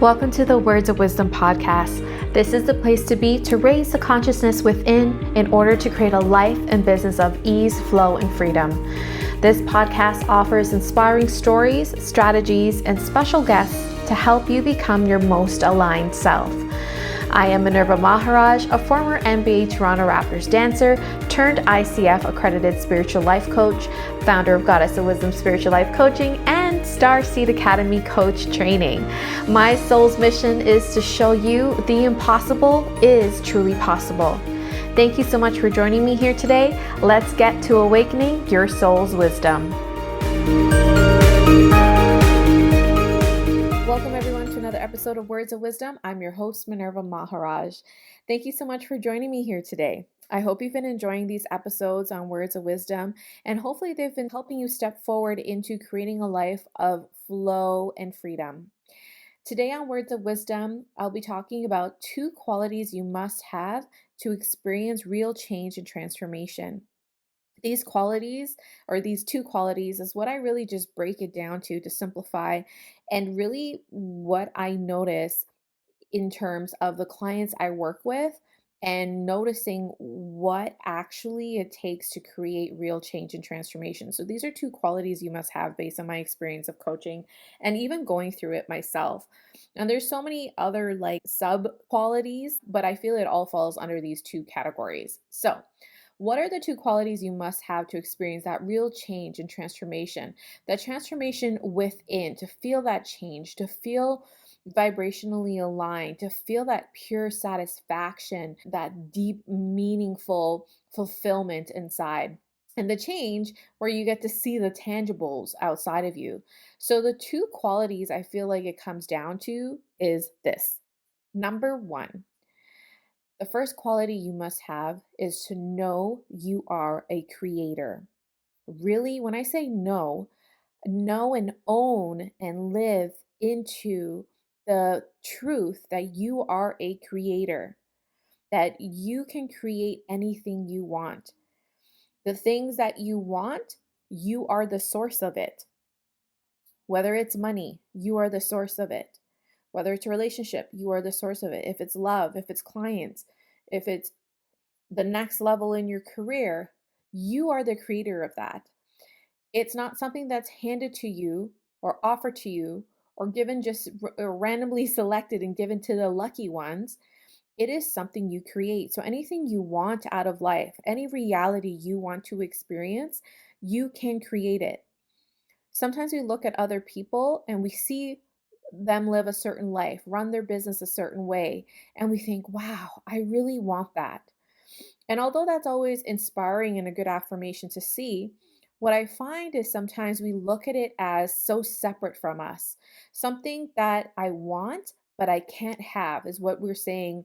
Welcome to the Words of Wisdom podcast. This is the place to be to raise the consciousness within in order to create a life and business of ease, flow, and freedom. This podcast offers inspiring stories, strategies, and special guests to help you become your most aligned self. I am 𝘁𝗵𝗶𝘀, a former NBA Toronto Raptors dancer turned ICF accredited spiritual life coach, founder of Goddess of Wisdom Spiritual Life Coaching, and Star Seed Academy coach training. My soul's mission is to show you the impossible is truly possible. Thank you so much for joining me here today. Let's get to awakening your soul's wisdom. Welcome everyone to another episode of Words of Wisdom. I'm your host, 𝘁𝗵𝗶𝘀. Thank you so much for joining me here today. I hope you've been enjoying these episodes on Words of Wisdom, and hopefully they've been helping you step forward into creating a life of flow and freedom. Today on Words of Wisdom, I'll be talking about 2 qualities you must have to experience real change and transformation. These qualities, or these 2 qualities, is what I really just break it down to simplify, and really what I notice in terms of the clients I work with and noticing what actually it takes to create real change and transformation. So these are 2 qualities you must have based on my experience of coaching and even going through it myself. And there's so many other sub qualities, but I feel it all falls under these 2 categories. So what are the 2 qualities you must have to experience that real change and transformation? That transformation within, to feel that change, to feel vibrationally aligned, to feel that pure satisfaction, that deep, meaningful fulfillment inside. And the change where you get to see the tangibles outside of you. So the 2 qualities I feel like it comes down to is this. Number 1. The first quality you must have is to know you are a creator. Really, when I say know and own and live into the truth that you are a creator, that you can create anything you want. The things that you want, you are the source of it. Whether it's money, you are the source of it. Whether it's a relationship, you are the source of it. If it's love, if it's clients, if it's the next level in your career, you are the creator of that. It's not something that's handed to you or offered to you or given just randomly selected and given to the lucky ones. It is something you create. So anything you want out of life, any reality you want to experience, you can create it. Sometimes we look at other people and we see them live a certain life, run their business a certain way, and we think, wow, I really want that. And although that's always inspiring and a good affirmation to see, what I find is sometimes we look at it as so separate from us. Something that I want, but I can't have is what we're saying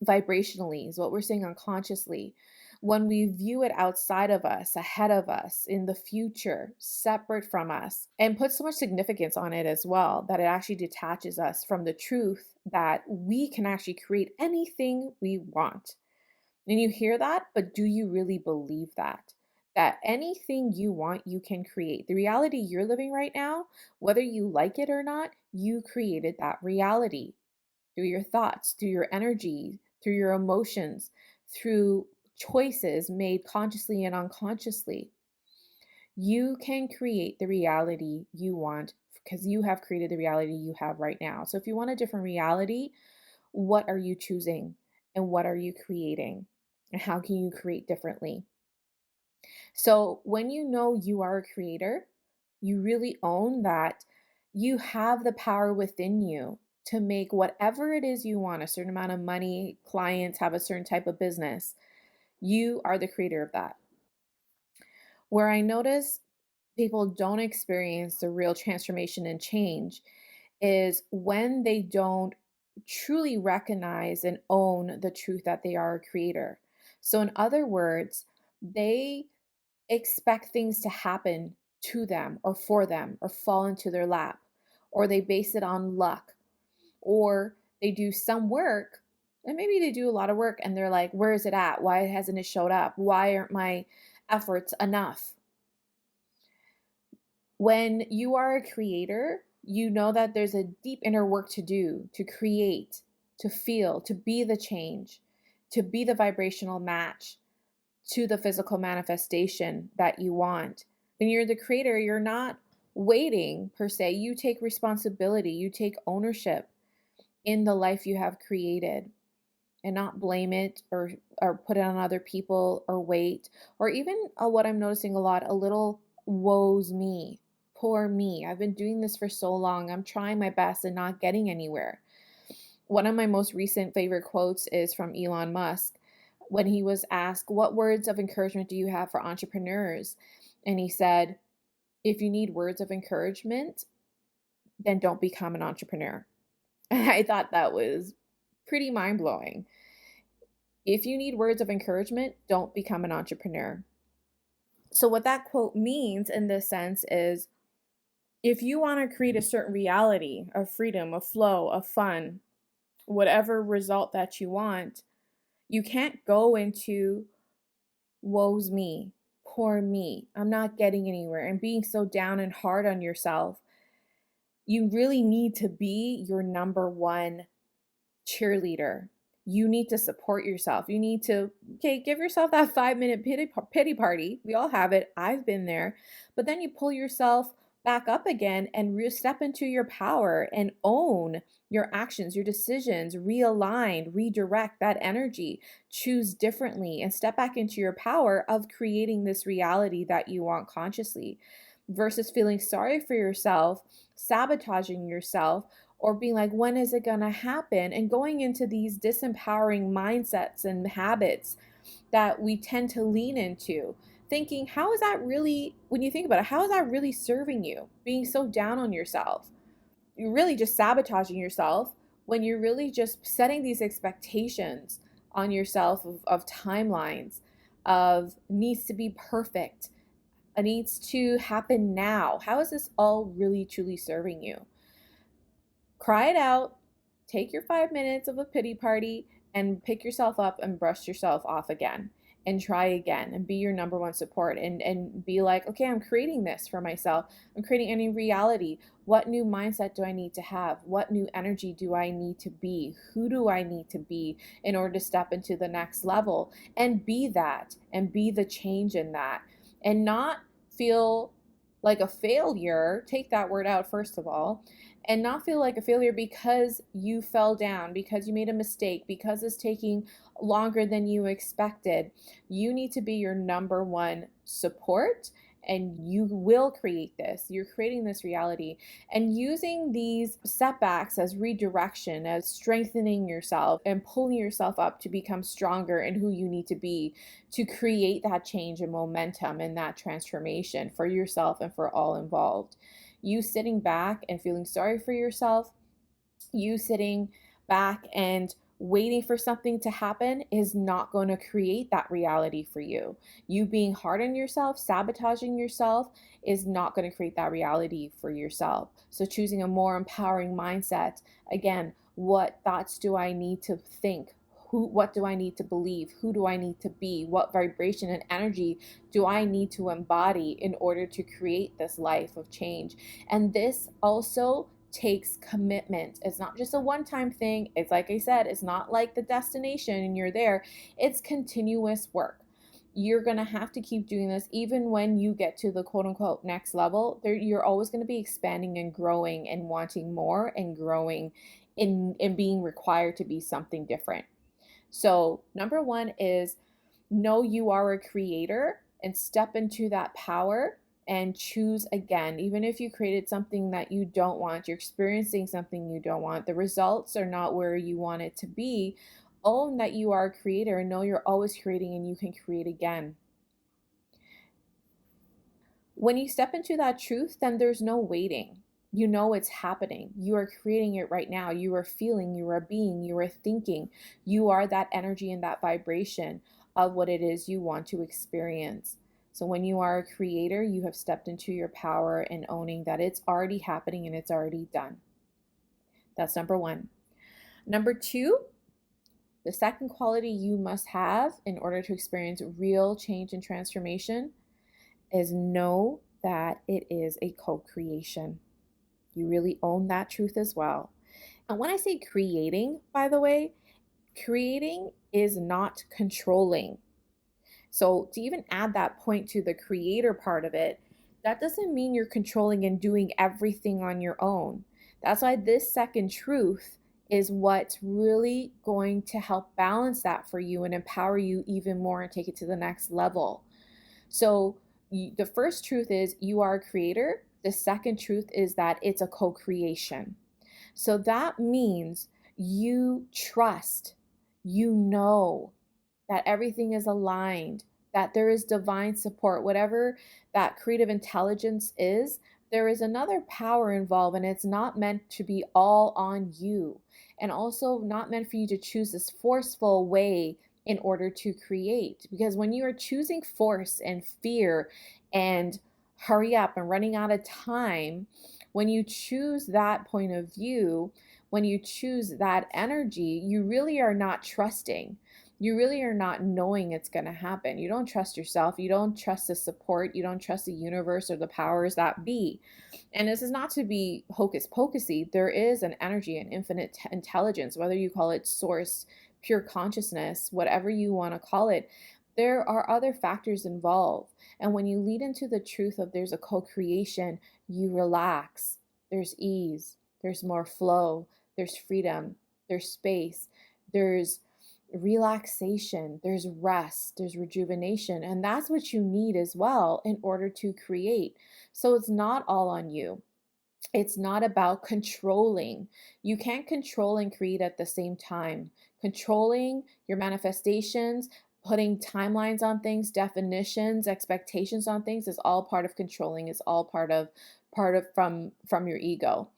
vibrationally, is what we're saying unconsciously. When we view it outside of us, ahead of us, in the future, separate from us, and put so much significance on it as well, that it actually detaches us from the truth that we can actually create anything we want. And you hear that, but do you really believe that? That anything you want, you can create. The reality you're living right now, whether you like it or not, you created that reality through your thoughts, through your energy, through your emotions, through choices made consciously and unconsciously. You can create the reality you want because you have created the reality you have right now. So if you want a different reality, what are you choosing and what are you creating? And how can you create differently? So when you know you are a creator, you really own that you have the power within you to make whatever it is you want, a certain amount of money, clients, have a certain type of business. You are the creator of that. Where I notice people don't experience the real transformation and change is when they don't truly recognize and own the truth that they are a creator. So in other words, they expect things to happen to them or for them or fall into their lap, or they base it on luck, or they do some work and maybe they do a lot of work and they're like, where is it at? Why hasn't it showed up? Why aren't my efforts enough? When you are a creator, You know that there's a deep inner work to do, to create, to feel, to be the change, to be the vibrational match to the physical manifestation that you want. When you're the creator, you're not waiting per se. You take responsibility, you take ownership in the life you have created, and not blame it or put it on other people or wait, or even what I'm noticing a lot, a little woes me, poor me. I've been doing this for so long. I'm trying my best and not getting anywhere. One of my most recent favorite quotes is from Elon Musk when he was asked, "What words of encouragement do you have for entrepreneurs?" And he said, "If you need words of encouragement, then don't become an entrepreneur." And I thought that was pretty mind blowing. If you need words of encouragement, don't become an entrepreneur. So, what that quote means in this sense is if you want to create a certain reality of freedom, of flow, of fun, whatever result that you want, you can't go into woe's me, poor me, I'm not getting anywhere, and being so down and hard on yourself. You really need to be your number one cheerleader. You need to support yourself. You need to, give yourself that 5-minute pity party. We all have it. I've been there. But then you pull yourself back up again and step into your power and own your actions, your decisions, realign, redirect that energy, choose differently, and step back into your power of creating this reality that you want consciously versus feeling sorry for yourself, sabotaging yourself, or being like, when is it going to happen? And going into these disempowering mindsets and habits that we tend to lean into, thinking, how is that really, when you think about it, how is that really serving you? Being so down on yourself. You're really just sabotaging yourself when you're really just setting these expectations on yourself of timelines, of needs to be perfect, it needs to happen now. How is this all really truly serving you? Cry it out, take your 5 minutes of a pity party, and pick yourself up and brush yourself off again and try again and be your number one support and be like, okay, I'm creating this for myself. I'm creating a new reality. What new mindset do I need to have? What new energy do I need to be? Who do I need to be in order to step into the next level and be that and be the change in that and not feel like a failure? Take that word out, first of all, and not feel like a failure because you fell down, because you made a mistake, because it's taking longer than you expected. You need to be your number one support, and you will create this. You're creating this reality and using these setbacks as redirection, as strengthening yourself and pulling yourself up to become stronger in who you need to be to create that change and momentum and that transformation for yourself and for all involved. You sitting back and feeling sorry for yourself, you sitting back and waiting for something to happen is not going to create that reality for you. You being hard on yourself, sabotaging yourself is not going to create that reality for yourself. So choosing a more empowering mindset. Again, what thoughts do I need to think? What do I need to believe? Who do I need to be? What vibration and energy do I need to embody in order to create this life of change? And this also takes commitment. It's not just a one-time thing. It's like I said, it's not like the destination and you're there. It's continuous work. You're going to have to keep doing this even when you get to the quote unquote next level. You're always going to be expanding and growing and wanting more and growing in being required to be something different. So number one is know you are a creator and step into that power and choose again. Even if you created something that you don't want, you're experiencing something you don't want, the results are not where you want it to be, own that you are a creator and know you're always creating and you can create again. When you step into that truth, then there's no waiting. You know it's happening. You are creating it right now. You are feeling, you are being, you are thinking. You are that energy and that vibration of what it is you want to experience. So when you are a creator, you have stepped into your power and owning that it's already happening and it's already done. That's number one. Number two, the second quality you must have in order to experience real change and transformation is know that it is a co-creation. You really own that truth as well. And when I say creating, by the way, creating is not controlling. So, to even add that point to the creator part of it, that doesn't mean you're controlling and doing everything on your own. That's why this second truth is what's really going to help balance that for you and empower you even more and take it to the next level. So, the first truth is you are a creator. The second truth is that it's a co creation. So, that means you trust, you know, that everything is aligned, that there is divine support, whatever that creative intelligence is, there is another power involved, and it's not meant to be all on you, and also not meant for you to choose this forceful way in order to create. Because when you are choosing force and fear and hurry up and running out of time, when you choose that point of view, when you choose that energy, you really are not trusting. You really are not knowing it's going to happen. You don't trust yourself. You don't trust the support. You don't trust the universe or the powers that be. And this is not to be hocus pocusy. There is an energy, an infinite intelligence, whether you call it source, pure consciousness, whatever you want to call it. There are other factors involved. And when you lead into the truth of there's a co-creation, you relax. There's ease. There's more flow. There's freedom. There's space. There's relaxation, there's rest, there's rejuvenation, and that's what you need as well in order to create. So it's not all on you. It's not about controlling. You can't control and create at the same time. Controlling your manifestations, putting timelines on things, definitions, expectations on things is all part of controlling, is all part of from your ego.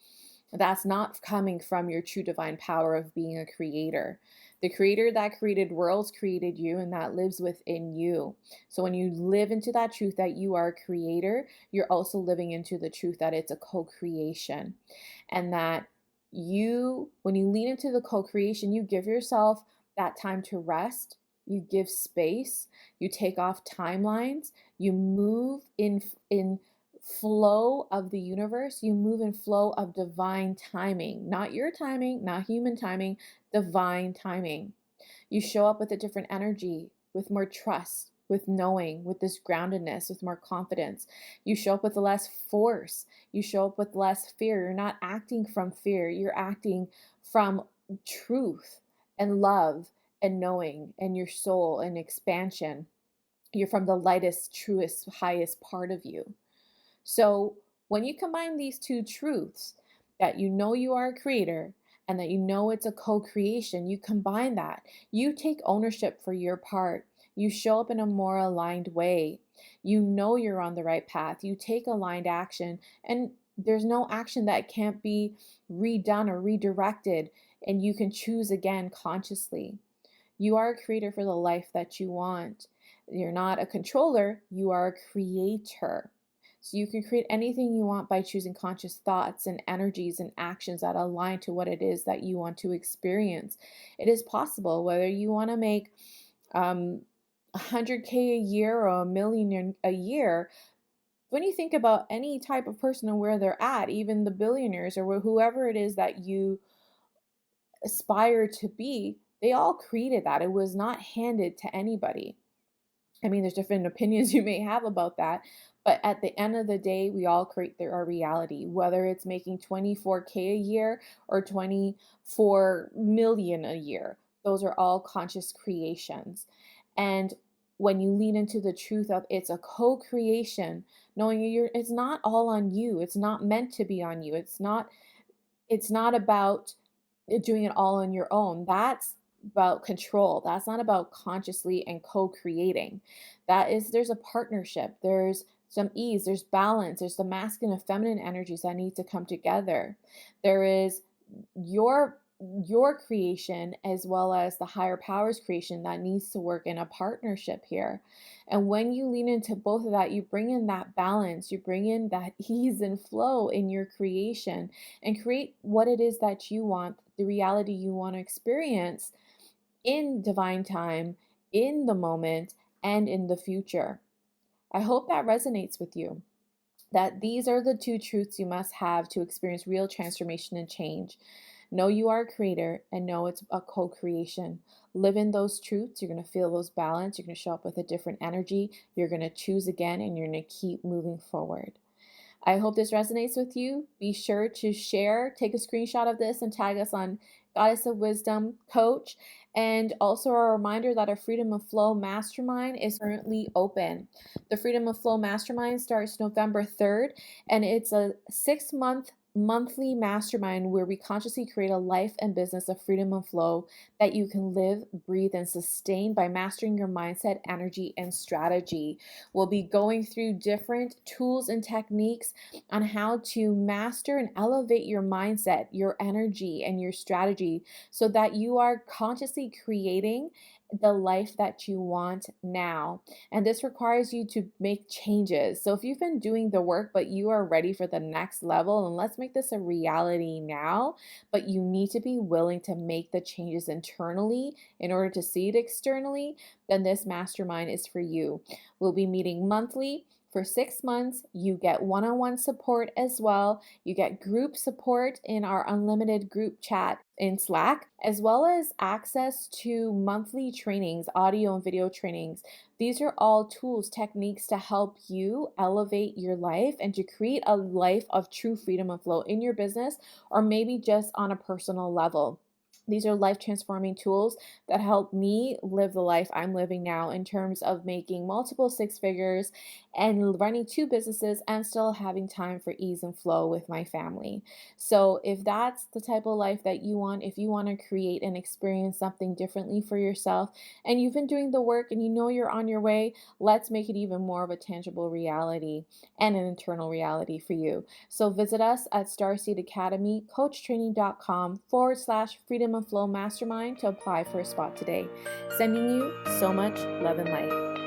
That's not coming from your true divine power of being a creator. The creator that created worlds created you, and that lives within you. So when you live into that truth that you are a creator, you're also living into the truth that it's a co-creation. And that when you lean into the co-creation, you give yourself that time to rest, you give space, you take off timelines, you move in flow of the universe, you move in flow of divine timing, not your timing, not human timing, divine timing. You show up with a different energy, with more trust, with knowing, with this groundedness, with more confidence. You show up with less force. You show up with less fear. You're not acting from fear. You're acting from truth and love and knowing and your soul and expansion. You're from the lightest, truest, highest part of you. So when you combine these two truths, that you know you are a creator and that you know it's a co-creation, you combine that. You take ownership for your part. You show up in a more aligned way. You know you're on the right path. You take aligned action, and there's no action that can't be redone or redirected, and you can choose again consciously. You are a creator for the life that you want. You're not a controller, you are a creator. So you can create anything you want by choosing conscious thoughts and energies and actions that align to what it is that you want to experience. It is possible, whether you want to make 100K a year or 1 million a year. When you think about any type of person and where they're at, even the billionaires or whoever it is that you aspire to be, they all created that. It was not handed to anybody. I mean, there's different opinions you may have about that, but at the end of the day, we all create our reality, whether it's making 24K a year or 24 million a year. Those are all conscious creations. And when you lean into the truth of it's a co-creation, knowing it's not all on you. It's not meant to be on you. It's not about doing it all on your own. That's about control. That's not about consciously and co-creating. There's a partnership. There's some ease, there's balance, there's the masculine and feminine energies that need to come together. There is your creation as well as the higher powers creation that needs to work in a partnership here. And when you lean into both of that, you bring in that balance, you bring in that ease and flow in your creation and create what it is that you want, the reality you want to experience in divine time, in the moment, and in the future. I hope that resonates with you. that these are the two truths you must have to experience real transformation and change. Know you are a creator and know it's a co creation. Live in those truths. You're going to feel those balance. You're going to show up with a different energy. You're going to choose again and you're going to keep moving forward. I hope this resonates with you. Be sure to share, take a screenshot of this and tag us on Goddess of Wisdom Coach. And also a reminder that our Freedom of Flow Mastermind is currently open. The Freedom of Flow Mastermind starts November 3rd, and it's a 6-month monthly mastermind where we consciously create a life and business of freedom and flow that you can live, breathe, and sustain by mastering your mindset, energy, and strategy. We'll be going through different tools and techniques on how to master and elevate your mindset, your energy, and your strategy so that you are consciously creating the life that you want now. And this requires you to make changes. So if you've been doing the work, but you are ready for the next level, and let's make this a reality now, but you need to be willing to make the changes internally in order to see it externally, then this mastermind is for you. We'll be meeting monthly for 6 months. You get one-on-one support as well. You get group support in our unlimited group chat in Slack, as well as access to monthly trainings, audio and video trainings. These are all tools, techniques to help you elevate your life and to create a life of true freedom and flow in your business, or maybe just on a personal level. These are life transforming tools that help me live the life I'm living now in terms of making multiple 6 figures and running 2 businesses and still having time for ease and flow with my family. So, if that's the type of life that you want, if you want to create and experience something differently for yourself, and you've been doing the work and you know you're on your way, let's make it even more of a tangible reality and an internal reality for you. So, visit us at starseedacademycoachtraining.com/freedom and flow mastermind to apply for a spot today. Sending you so much love and light.